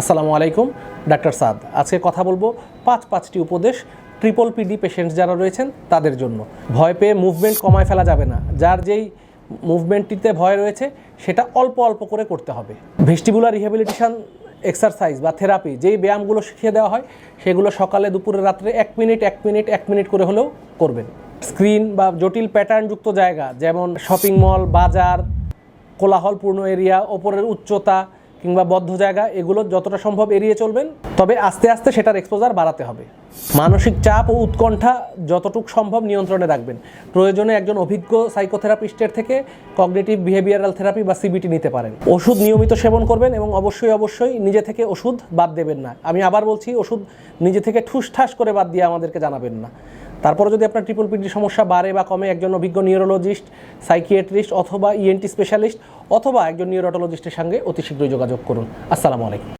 আসসালামু আলাইকুম, ডাক্তার সাদ। আজকে কথা বলবো পাঁচটি উপদেশ ট্রিপল পিডি পেশেন্টস যারা রয়েছেন তাদের জন্য। ভয় পেয়ে মুভমেন্ট কমায় ফেলা যাবে না। যার যেই মুভমেন্টটিতে ভয় রয়েছে সেটা অল্প অল্প করে করতে হবে। ভেস্টিবুলার রিহ্যাবিলিটেশন এক্সারসাইজ বা থেরাপি যেই ব্যায়ামগুলো শিখিয়ে দেওয়া হয় সেগুলো সকালে, দুপুরে, রাত্রে 1 মিনিট করে হলেও করবেন। স্ক্রিন বা জটিল প্যাটার্নযুক্ত জায়গা যেমন শপিং মল, বাজার, কোলাহলপূর্ণ এরিয়া, ওপরের উচ্চতা কিংবা বদ্ধ জায়গা, এগুলো যতটা সম্ভব এড়িয়ে চলবেন। তবে আস্তে আস্তে সেটার এক্সপোজার বাড়াতে হবে। মানসিক চাপ ও উৎকণ্ঠা যতটুকু সম্ভব নিয়ন্ত্রণে রাখবেন। প্রয়োজনে একজন অভিজ্ঞ সাইকোথেরাপিস্টের থেকে কগনিটিভ বিহেভিয়ারাল থেরাপি বা সিবিটি নিতে পারেন। ওষুধ নিয়মিত সেবন করবেন এবং অবশ্যই নিজে থেকে ওষুধ বাদ দেবেন না। আমি আবার বলছি, ওষুধ নিজে থেকে ঠুসঠাস করে বাদ দিয়ে আমাদেরকে জানাবেন না। তারপরে যদি আপনার ট্রিপল পিডির সমস্যা বাড়ে বা কমে, একজন অভিজ্ঞ নিউরোলজিস্ট, সাইকিয়াট্রিস্ট অথবা ইএনটি স্পেশালিস্ট অথবা একজন নিউরোটোলজিস্টের সঙ্গে অতি শীঘ্রই যোগাযোগ করুন। আসসালামু আলাইকুম।